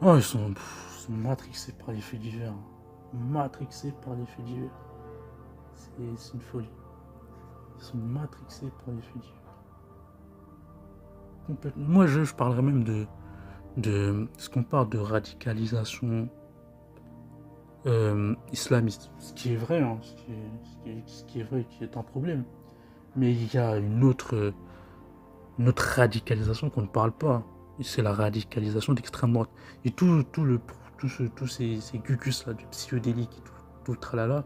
Oh, ils sont matrixés par les faits divers. Matrixés par les faits divers. C'est une folie. Ils sont matrixés par les faits divers. Complètement. Moi, je parlerais même de ce qu'on parle de radicalisation islamiste. Ce qui est vrai, hein, ce qui est vrai, qui est un problème. Mais il y a une autre radicalisation qu'on ne parle pas. C'est la radicalisation d'extrême droite. Et tous ces gugus là, du psychédélique et tout le tralala,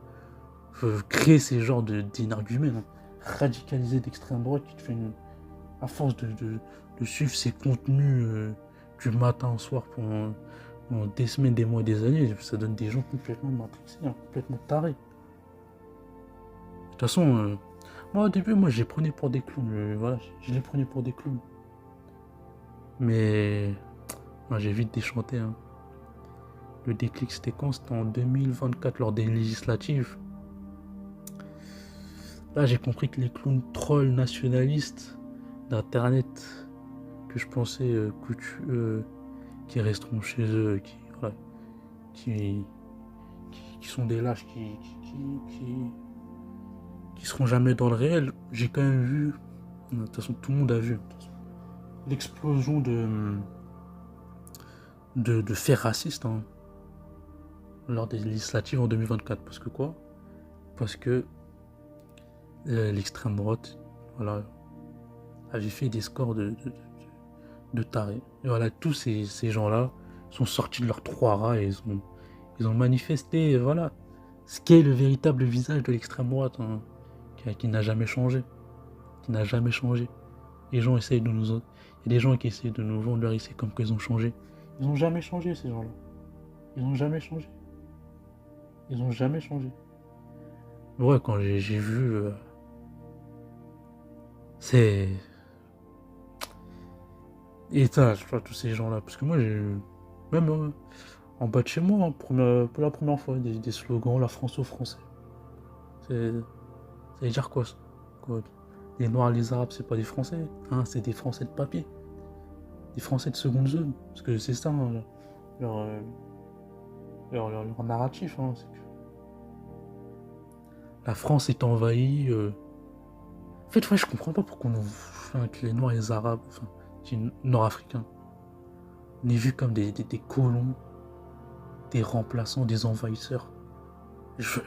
peuvent créer ces genres d'énergumènes, hein. Radicalisés d'extrême droite qui te fait à force de suivre ces contenus du matin au soir pendant des semaines, des mois et des années, ça donne des gens complètement matrixés, hein, complètement tarés. De toute façon, moi au début, moi je les prenais pour des clowns, voilà, je les prenais pour des clowns. Mais moi, j'ai vite déchanté, hein. Le déclic c'était quand? C'était en 2024 lors des législatives. Là j'ai compris que les clowns trolls nationalistes d'internet que je pensais qui resteront chez eux, voilà, qui, qui sont des lâches, qui seront jamais dans le réel. J'ai quand même vu, de toute façon tout le monde a vu, l'explosion de faits racistes, hein, lors des législatives en 2024. Parce que quoi? Parce que l'extrême droite, voilà, avait fait des scores de tarés. Et voilà, tous ces gens-là sont sortis de leurs trois rats et ils ont manifesté, voilà, ce qu'est le véritable visage de l'extrême droite, hein, qui n'a jamais changé. Qui n'a jamais changé. Les gens essayent de nous. Il y a des gens qui essayent de nous vendre leur essai comme qu'ils ont changé. Ils n'ont jamais changé, ces gens-là. Ils n'ont jamais changé. Ils n'ont jamais changé. Ouais, quand j'ai vu. C'est. Et ça, je vois tous ces gens-là. Parce que moi, j'ai. Même en bas de chez moi, hein, pour la première fois, des slogans, la France aux Français. C'est. Ça veut dire quoi, ça? Quoi? Les Noirs, les Arabes, c'est pas des Français, hein, c'est des Français de papier. Des Français de seconde zone. Parce que c'est ça, hein, leur, euh, leur narratif, hein, c'est que la France est envahie. En fait, ouais, je comprends pas pourquoi avec les Noirs et les Arabes, enfin, les Nord-Africains, on est vus comme des colons, des remplaçants, des envahisseurs. Je...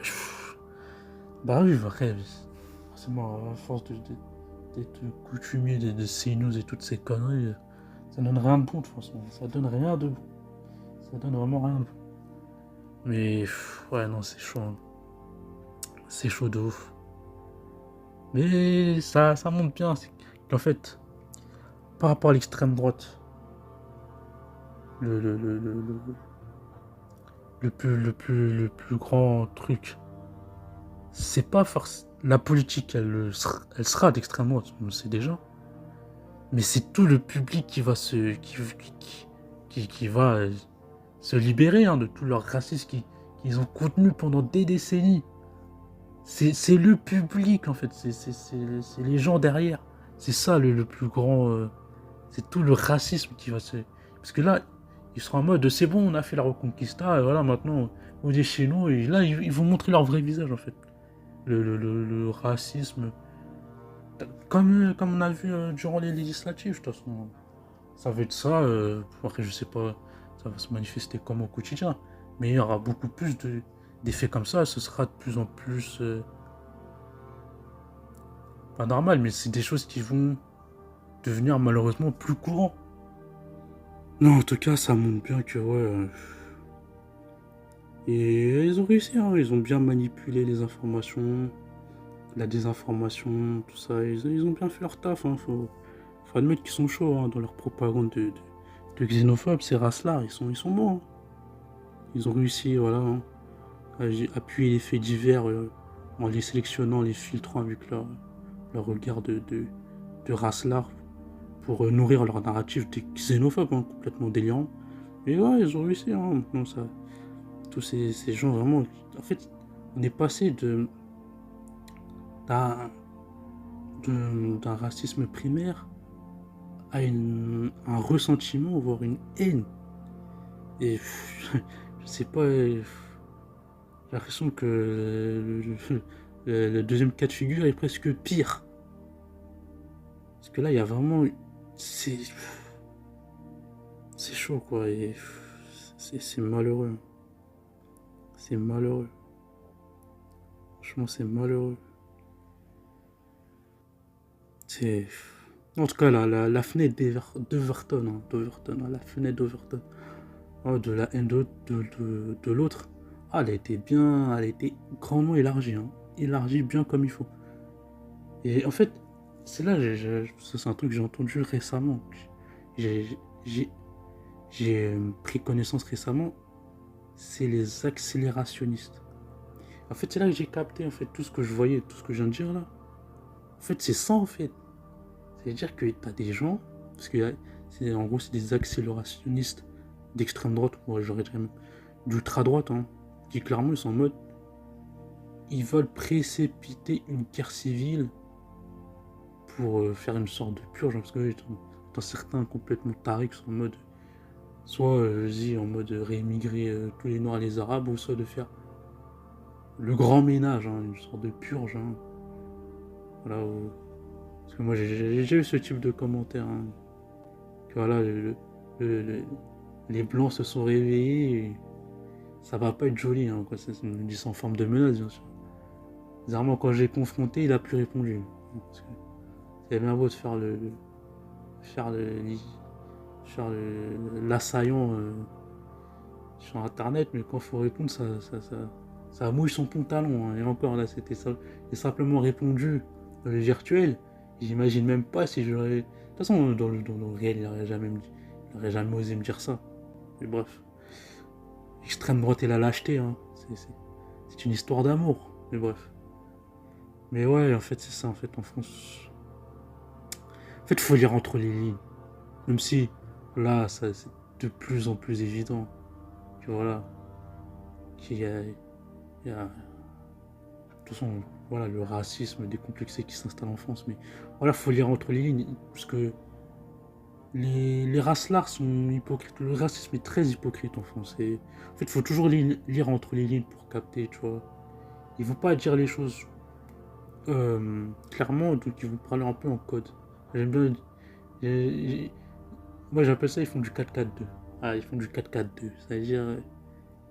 Bah oui, vrai, forcément, à force d'être coutumier de CNews et toutes ces conneries, ça donne rien de bon de toute façon. Ça donne rien de bon. Ça donne vraiment rien de bon. Mais ouais, non, c'est chaud, hein. C'est chaud de ouf. Mais ça montre bien qu'en fait, par rapport à l'extrême droite, le, le, le, le, le, le plus grand truc, c'est pas forcément. La politique, elle sera d'extrême droite, on le sait déjà. Mais c'est tout le public qui va qui va se libérer, hein, de tout leur racisme qu'ils ont contenu pendant des décennies. C'est le public en fait, c'est les gens derrière. C'est ça le plus grand. C'est tout le racisme qui va se. Parce que là, ils seront en mode c'est bon, on a fait la Reconquista, et voilà, maintenant, on est chez nous, et là, ils vont montrer leur vrai visage en fait. Le racisme. Comme on a vu durant les législatives, de toute façon. Ça va être ça. Après, je sais pas, ça va se manifester comme au quotidien. Mais il y aura beaucoup plus d'effets comme ça, ce sera de plus en plus. Pas normal, mais c'est des choses qui vont devenir malheureusement plus courant. Non, en tout cas, ça montre bien que, ouais. Et ils ont réussi, hein, ils ont bien manipulé les informations, la désinformation, tout ça. Ils ont bien fait leur taf, hein. Faut admettre qu'ils sont chauds, hein, dans leur propagande de xénophobes, ces races-là, ils sont bons, hein. Ils ont réussi, voilà, hein, à appuyer les faits divers en les sélectionnant, les filtrant avec leur regard de race-là pour nourrir leur narratif des xénophobes, hein, complètement délirant. Et ouais, ils ont réussi, hein, maintenant ça. Tous ces gens vraiment. En fait, on est passé d'un d'un racisme primaire à un ressentiment, voire une haine Et je sais pas, j'ai l'impression que le deuxième cas de figure est presque pire. Parce que là, il y a vraiment. C'est c'est chaud, quoi. Et c'est malheureux. C'est malheureux. Franchement, c'est malheureux. C'est. En tout cas, la fenêtre d'Overton, hein, la fenêtre d'Overton, oh, de la haine de l'autre, ah, elle a été bien, elle a été grandement élargie, hein, élargie bien comme il faut. Et en fait, c'est là, ça, c'est un truc que j'ai entendu récemment. J'ai j'ai- j'ai pris connaissance récemment, c'est les accélérationnistes. En fait, c'est là que j'ai capté en fait tout ce que je voyais, tout ce que je viens de dire là. En fait, c'est ça en fait. C'est-à-dire que tu as des gens, parce que en gros, c'est des accélérationnistes d'extrême droite, moi j'aurais dit même d'ultra droite, hein, qui clairement ils sont en mode, ils veulent précipiter une guerre civile pour faire une sorte de purge, hein, parce que t'as certains complètement tarés qui sont en mode, soit en mode réémigrer tous les noirs et les arabes, ou soit de faire le grand ménage, hein, une sorte de purge, hein, voilà, parce que moi j'ai déjà eu ce type de commentaires, hein, que voilà, le- les blancs se sont réveillés, et ça va pas être joli, hein, quoi. C'est dit en forme de menace, bien sûr. Bizarrement, quand j'ai confronté, il a plus répondu. Parce que c'est bien beau de faire le, faire l'assaillant sur internet, mais quand il faut répondre, ça mouille son pantalon, hein. Et encore là, c'était ça. J'ai simplement répondu dans le virtuel. J'imagine même pas si j'aurais. De toute façon, dans le réel, il aurait jamais osé me dire ça. Mais bref. Extrême droite et la lâcheté, hein. C'est une histoire d'amour. Mais bref. Mais ouais, en fait, c'est ça, en fait, en France. En fait, il faut lire entre les lignes. Même si, là, ça, c'est de plus en plus évident. Que voilà. Qu'il y a. Il y a... De toute façon, voilà, le racisme décomplexé qui s'installe en France. Mais voilà, il faut lire entre les lignes. Parce que les races-là sont hypocrites. Le racisme est très hypocrite en France. Et en fait, il faut toujours lire entre les lignes pour capter, tu vois. Il ne faut pas dire les choses clairement, donc ils vont parler un peu en code. J'aime bien. j'ai- Moi j'appelle ça, ils font du 4-4-2. Ah, ils font du 4-4-2. C'est-à-dire,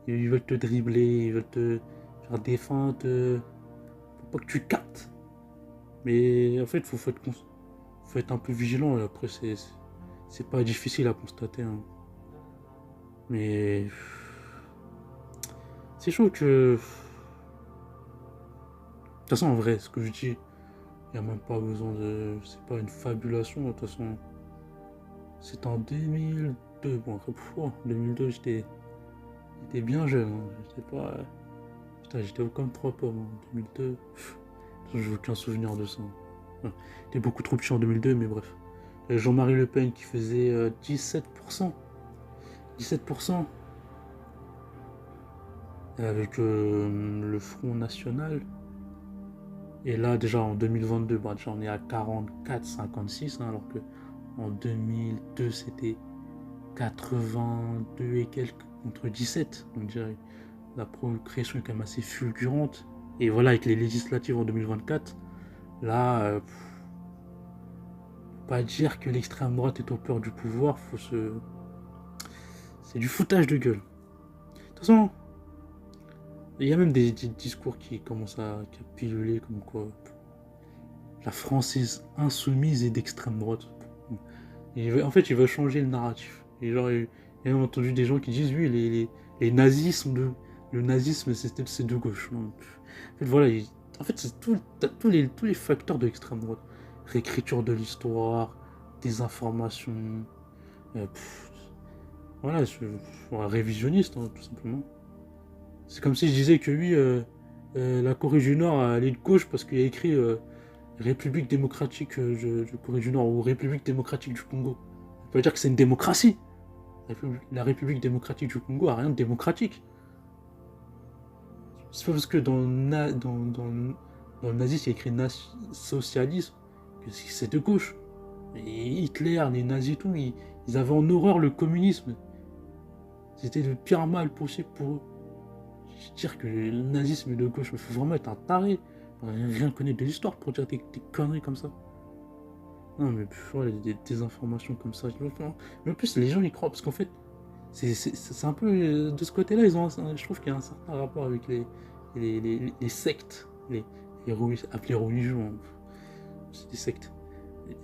ils veulent te dribbler, ils veulent te faire des feintes pour pas que tu captes. Mais en fait, faut être un peu vigilant. Et après, c'est pas difficile à constater, hein. Mais c'est chaud que. De toute façon, en vrai, ce que je dis, il n'y a même pas besoin de. C'est pas une fabulation, de toute façon. C'est en 2002. Bon, après, 2002, j'étais bien jeune, hein. J'étais pas. Putain, j'étais comme trois pommes en 2002. J'ai aucun souvenir de ça. Ouais. J'étais beaucoup trop petit en 2002, mais bref. Jean-Marie Le Pen qui faisait 17%. 17%. Avec le Front National. Et là, déjà en 2022, bah, déjà on est à 44-56, hein, alors que en 2002, c'était 82 et quelques contre 17. Donc déjà, la progression est quand même assez fulgurante. Et voilà, avec les législatives en 2024, là, pas dire que l'extrême droite est au cœur du pouvoir, c'est du foutage de gueule. De toute façon, il y a même des discours qui commencent à piluler comme quoi la France est insoumise et d'extrême droite. En fait, il veut changer le narratif. Et genre, il y a entendu des gens qui disent oui, les nazis sont de. Le nazisme, c'est de gauche. Non. En fait, voilà. En fait, c'est tous les facteurs de l'extrême droite. Réécriture de l'histoire, désinformation. Pff, voilà, révisionniste, hein, tout simplement. C'est comme si je disais que oui, la Corée du Nord, elle est de gauche parce qu'il y a écrit République démocratique de Corée du Nord ou République démocratique du Congo. Ça veut dire que c'est une démocratie. La République démocratique du Congo a rien de démocratique. C'est pas parce que dans le nazisme, il y a écrit socialisme que c'est de gauche. Et Hitler, les nazis, tout, ils avaient en horreur le communisme. C'était le pire mal possible pour eux. Dire que le nazisme est de gauche, il faut vraiment être un taré. Rien connaître de l'histoire pour dire des conneries comme ça. Non, mais ouais, des informations comme ça. Mais en plus, les gens y croient, parce qu'en fait, c'est un peu. De ce côté-là, je trouve qu'il y a un certain rapport avec les sectes, appelées religions. C'est des sectes.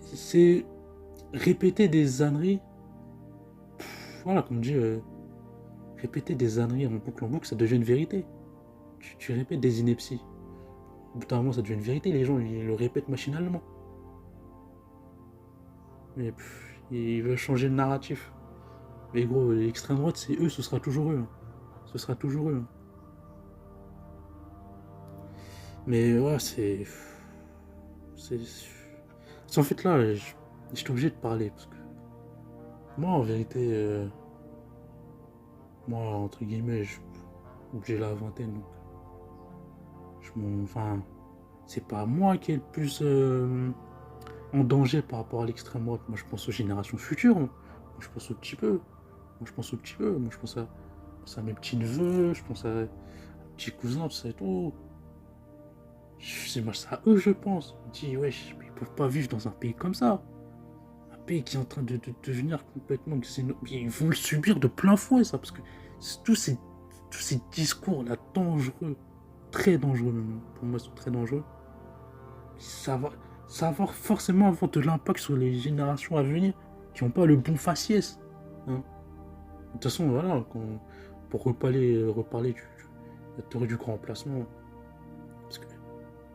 C'est répéter des âneries. Voilà, comme dit, répéter des âneries en boucle, ça devient une vérité. Tu répètes des inepties. Au bout d'un moment, ça devient une vérité, les gens ils le répètent machinalement. Mais ils veulent changer le narratif. Mais gros, l'extrême droite, c'est eux, ce sera toujours eux. Ce sera toujours eux. Mais ouais, en fait là, j'étais obligé de parler. Parce que moi, en vérité, moi, entre guillemets, j'ai la vingtaine. Donc, enfin, c'est pas moi qui est le plus en danger par rapport à l'extrême droite. Moi, je pense aux générations futures. Moi, je pense au petit peu. Moi, je pense à mes petits neveux. Je pense à mes petits cousins, tout ça et tout. C'est à eux, je pense. Je me dis, ouais, ils peuvent pas vivre dans un pays comme ça. Un pays qui est en train de devenir complètement. Ils vont le subir de plein fouet, ça. Parce que tous ces discours-là, dangereux, très dangereux, même. Pour moi, ils sont très dangereux. Ça va forcément avoir de l'impact sur les générations à venir qui n'ont pas le bon faciès. Hein. De toute façon, voilà, pour reparler de la théorie du grand emplacement, parce que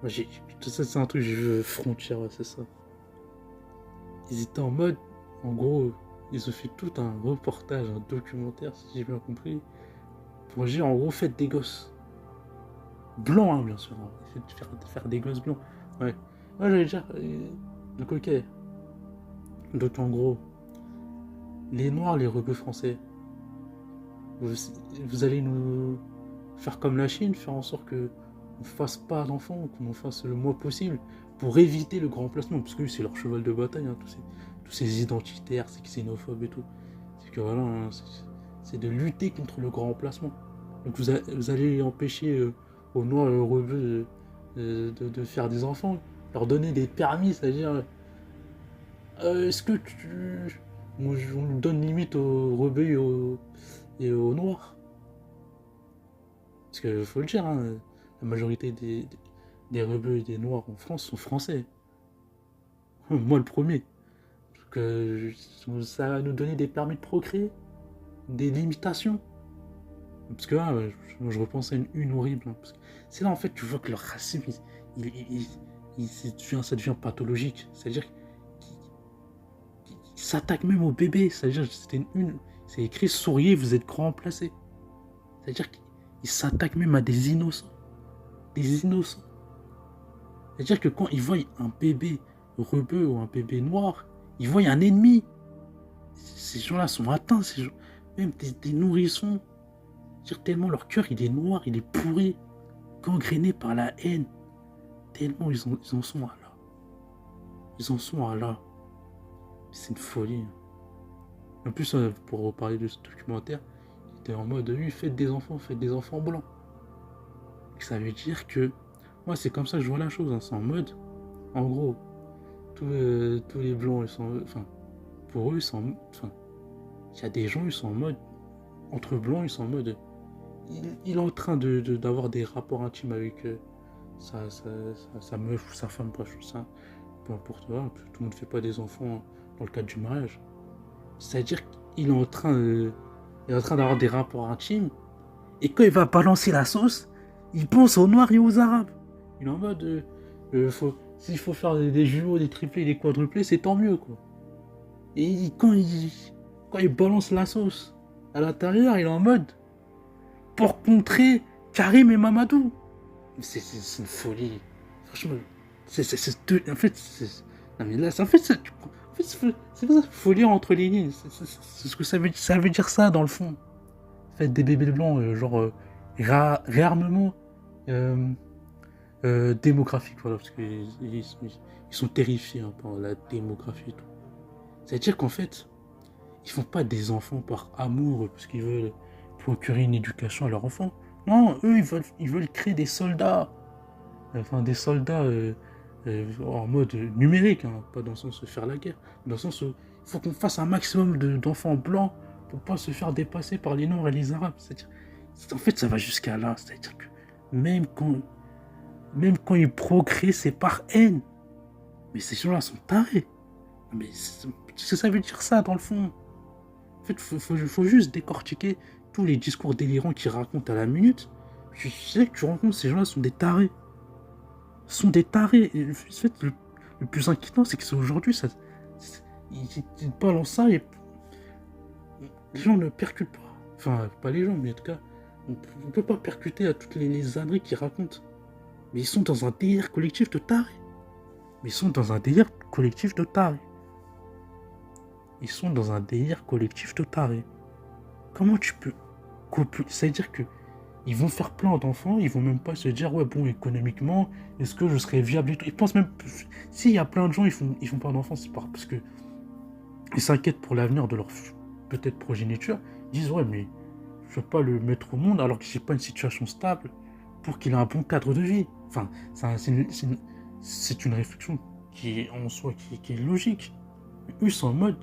moi, tout ça, c'est un truc, j'ai vu Frontière, c'est ça. Ils étaient en mode, en gros, ils ont fait tout un reportage, un documentaire, si j'ai bien compris, pour dire, en gros, faites des gosses. Blancs, hein, bien sûr. Hein. De faire des gosses blancs. Ouais. Moi, j'allais dire, donc, ok. Donc, en gros, les Noirs, les rebeux français, vous allez nous faire comme la Chine, faire en sorte que on fasse pas d'enfants, qu'on en fasse le moins possible, pour éviter le grand placement, parce que c'est leur cheval de bataille, hein, tous ces identitaires, ces xénophobes et tout. C'est que voilà, hein, c'est de lutter contre le grand placement. Donc vous allez empêcher aux Noirs et aux rebeux de faire des enfants, leur donner des permis, c'est-à-dire est-ce que on nous donne limite aux rebeux et aux Noirs. Parce qu'il faut le dire, hein, la majorité des rebeux et des Noirs en France sont français. Moi le premier. Donc, ça va nous donner des permis de procréer, des limitations. Parce que là, je repense à une horrible. Hein, c'est là en fait tu vois que le racisme, ça devient pathologique. C'est-à-dire qu'il s'attaque même aux bébés. C'est-à-dire c'est écrit souriez, vous êtes grand placé. C'est-à-dire qu'il s'attaque même à des innocents. Des innocents. C'est-à-dire que quand ils voient un bébé rebeu ou un bébé noir, ils voient un ennemi. Ces gens-là sont atteints, même des nourrissons. C'est-à-dire tellement leur cœur il est noir, il est pourri, gangréné par la haine. Tellement ils en sont à là. Ils en sont à là. C'est une folie. En plus, pour reparler de ce documentaire, il était en mode oui, faites des enfants blancs. Et ça veut dire que moi c'est comme ça que je vois la chose, hein. C'est en mode, en gros, tous les blancs ils sont, enfin, pour eux ils sont, enfin, il y a des gens ils sont en mode, entre blancs ils sont en mode, il est en train d'avoir des rapports intimes avec sa meuf ou sa femme, bref, ça, peu importe, hein, tout le monde ne fait pas des enfants dans le cadre du mariage. C'est-à-dire qu'il est en train d'avoir des rapports intimes, et quand il va balancer la sauce, il pense aux Noirs et aux Arabes. Il est en mode, s'il faut faire des jumeaux, des triplés, des quadruplés, c'est tant mieux, quoi. Et quand il balance la sauce à l'intérieur, il est en mode, pour contrer Karim et Mamadou. C'est une folie. Franchement, en fait, non mais là, en fait, c'est pas ça, faut lire entre les lignes. C'est ce que ça veut dire ça, dans le fond. Faites des bébés blancs, genre, réarmement démographique, voilà, parce qu'ils sont terrifiés hein, par la démographie et tout. C'est-à-dire qu'en fait, ils font pas des enfants par amour, parce qu'ils veulent procurer une éducation à leur enfant. Non, eux, ils veulent créer des soldats. Enfin, des soldats en mode numérique, hein, pas dans le sens de faire la guerre, dans le sens où il faut qu'on fasse un maximum d'enfants blancs pour pas se faire dépasser par les Noirs et les Arabes. C'est-à-dire, en fait, ça va jusqu'à là. C'est-à-dire que même quand, même quand ils procréent, c'est par haine. Mais ces gens-là sont tarés. Mais qu'est-ce que ça veut dire ça, dans le fond? En fait, faut juste décortiquer tous les discours délirants qu'ils racontent à la minute. Tu sais que tu rends compte que ces gens-là sont des tarés. Sont des tarés. Et en fait, le plus inquiétant, c'est que c'est aujourd'hui, ils balancent ça et les gens ne percutent pas. Enfin, pas les gens, mais en tout cas, on ne peut pas percuter à toutes les âneries qu'ils racontent. Mais ils sont dans un délire collectif de tarés. Mais ils sont dans un délire collectif de tarés. Ils sont dans un délire collectif de tarés. Comment tu peux copuler? C'est-à-dire que ils vont faire plein d'enfants, ils vont même pas se dire, ouais, bon, économiquement, est-ce que je serais viable et tout. Ils pensent même, s'il y a plein de gens, ils font pas d'enfants, c'est pas parce que ils s'inquiètent pour l'avenir de leur peut-être progéniture. Ils disent, ouais, mais je peux pas le mettre au monde alors que j'ai pas une situation stable pour qu'il ait un bon cadre de vie. Enfin, c'est une réflexion qui est en soi, qui est logique. Mais eux sont en mode,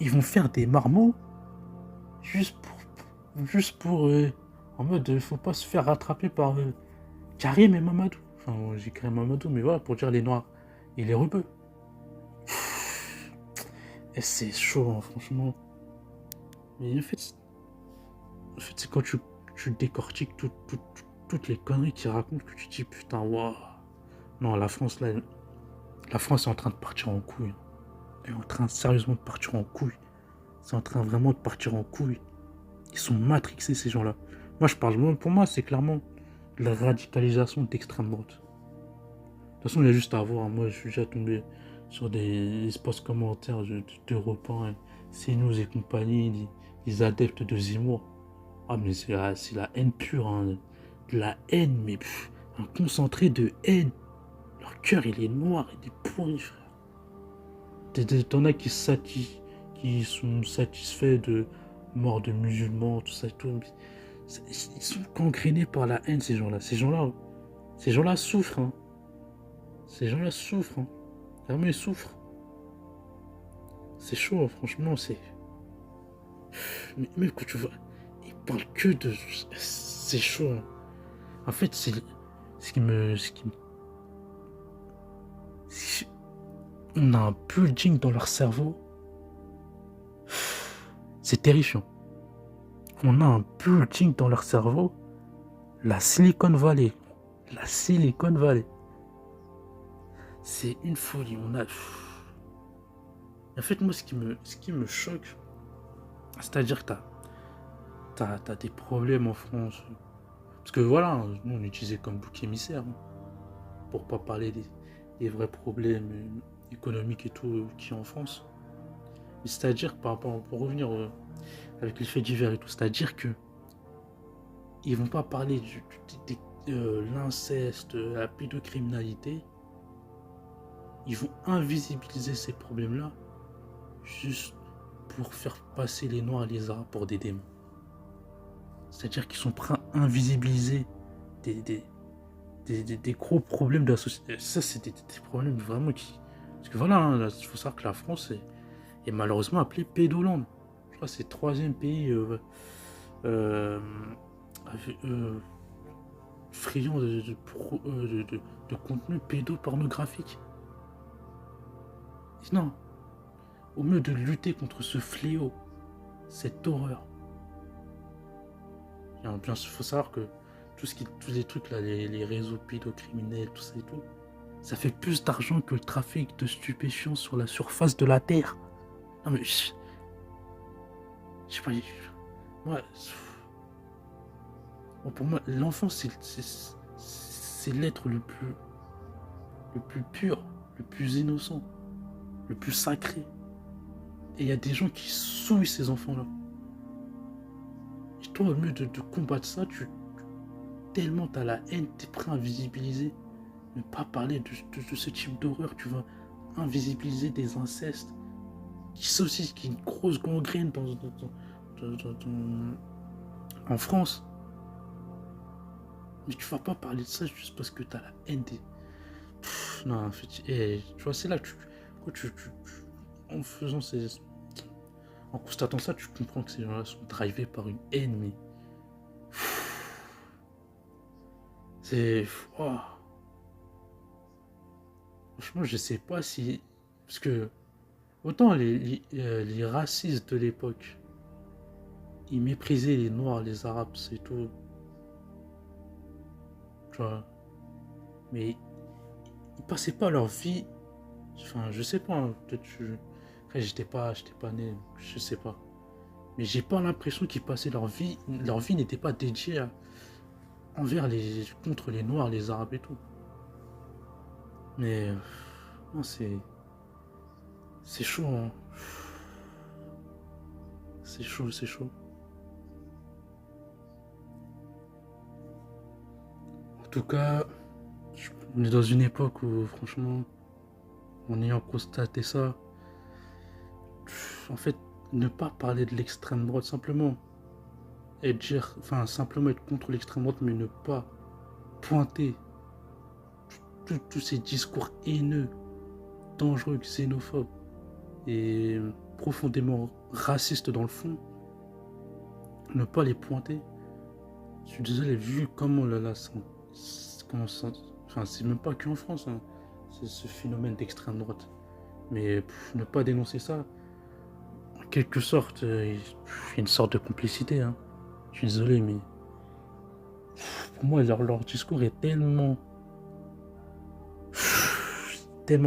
ils vont faire des marmots juste pour en mode, faut pas se faire rattraper par Karim et Mamadou. Enfin, j'ai créé Mamadou, mais voilà, pour dire les Noirs et les Rebeux. Et c'est chaud, hein, franchement. Mais en fait c'est quand tu décortiques toutes les conneries qu'ils racontent que tu te dis, putain, waouh. Non, la France, là, la France est en train de partir en couille. Elle est en train sérieusement de partir en couille. C'est en train vraiment de partir en couille. Ils sont matrixés, ces gens-là. Moi, pour moi, c'est clairement la radicalisation d'extrême droite. De toute façon, il y a juste à voir. Moi, je suis déjà tombé sur des espaces commentaires d'Europe 1, CNews et compagnie, les adeptes de Zemmour. Ah, mais c'est la haine pure, hein. De la haine, mais un concentré de haine. Leur cœur, il est noir, il est pourri, frère. T'en as qui sont satisfaits de mort de musulmans, tout ça et tout. Ils sont gangrénés par la haine, ces gens-là. Ces gens-là souffrent, hein. Ces gens-là souffrent, hein. Vraiment, ils souffrent. C'est chaud, hein, franchement, c'est... Mais même quand tu vois, ils parlent que de... C'est chaud, hein. En fait, c'est... Ce qui me... On a un building dans leur cerveau. C'est terrifiant. On a un building dans leur cerveau. La Silicon Valley. La Silicon Valley. C'est une folie. En fait, moi, ce qui me choque, c'est-à-dire que t'as des problèmes en France. Parce que voilà, nous, on utilisait comme bouc émissaire. Hein, pour pas parler des vrais problèmes économiques et tout qu'il y a en France. Mais c'est-à-dire, pour revenir avec les faits divers et tout, c'est-à-dire que ils vont pas parler de l'inceste, la pédocriminalité. Ils vont invisibiliser ces problèmes-là juste pour faire passer les Noirs et les Arabes pour des démons. C'est-à-dire qu'ils sont prêts à invisibiliser des gros problèmes de la société. Ça, c'est des problèmes vraiment qui... Parce que voilà, hein, il faut savoir que la France est malheureusement appelée pédolande. Je crois que c'est le 3e pays friand de contenu pédopornographique. Et non, au mieux de lutter contre ce fléau, cette horreur, il faut savoir que tous les trucs là, les réseaux pédocriminels, tout ça et tout, ça fait plus d'argent que le trafic de stupéfiants sur la surface de la Terre. Non mais je sais pas, moi, pour moi, l'enfant c'est l'être le plus pur, le plus innocent, le plus sacré. Et il y a des gens qui souillent ces enfants-là. Et toi, au lieu de combattre ça, tellement t'as la haine, t'es prêt à invisibiliser. Ne pas parler de ce type d'horreur, tu vas invisibiliser des incestes. Qui est une grosse gangrène en France. Mais tu vas pas parler de ça juste parce que t'as la haine des... non, en fait, tu vois, c'est là que en faisant ces... En constatant ça, tu comprends que ces gens-là sont drivés par une haine, mais... C'est... oh. Franchement, je sais pas si... Parce que... Autant les racistes de l'époque, ils méprisaient les Noirs, les Arabes, c'est tout. Tu vois. Mais ils passaient pas leur vie... Enfin, je sais pas, hein, peut-être que... Après, j'étais pas né, je sais pas. Mais j'ai pas l'impression qu'ils passaient leur vie n'était pas dédiée contre les Noirs, les Arabes et tout. Mais non, c'est chaud, hein. C'est chaud, c'est chaud. En tout cas, on est dans une époque où, franchement, en ayant constaté ça, en fait, ne pas parler de l'extrême droite simplement et dire, enfin, simplement être contre l'extrême droite, mais ne pas pointer tous ces discours haineux, dangereux, xénophobes et profondément racistes dans le fond, ne pas les pointer. Je suis désolé, vu comment là, enfin, c'est même pas qu'en France, hein, c'est ce phénomène d'extrême droite. Mais ne pas dénoncer ça, en quelque sorte, il y a une sorte de complicité. Hein. Je suis désolé, mais pour moi, leur discours est tellement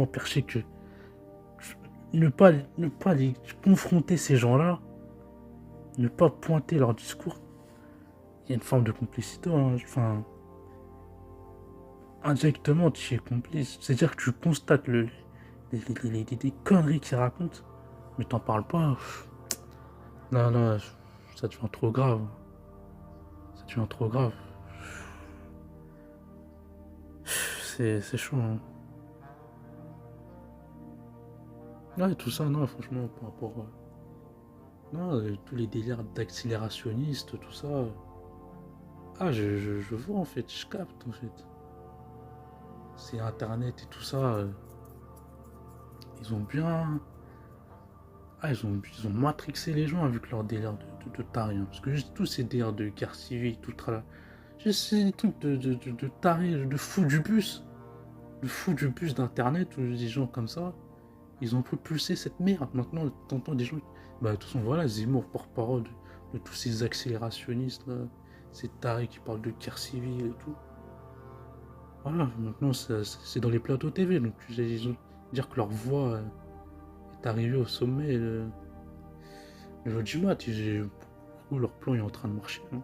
perché que ne pas les confronter ces gens-là, ne pas pointer leur discours, il y a une forme de complicité. Hein. Enfin, indirectement, tu es complice. C'est-à-dire que tu constates les conneries qu'ils racontent, mais t'en parles pas. Là, ça devient trop grave. Ça devient trop grave. C'est chaud. Hein. Ouais, tout ça, non, franchement, par rapport à... Non, tous les délires d'accélérationnistes, tout ça... Ah, je vois, en fait, je capte, en fait. C'est Internet et tout ça. Ils ont bien... Ah, ils ont matrixé les gens avec leur délire de taré. Hein. Parce que juste tous ces délires de guerre civile, tout le tralala. Juste ces trucs de taré, de fou du bus. De fou du bus d'Internet, ou des gens comme ça. Ils ont propulsé cette merde. Maintenant, t'entends des gens... Bah, de toute façon, voilà, Zemmour, porte-parole de tous ces accélérationnistes, là. Ces tarés qui parlent de guerre civile et tout. Voilà, maintenant, c'est dans les plateaux TV. Donc, ils ont dire que leur voix est arrivée au sommet le jour du mat. Leur plan est en train de marcher. Hein.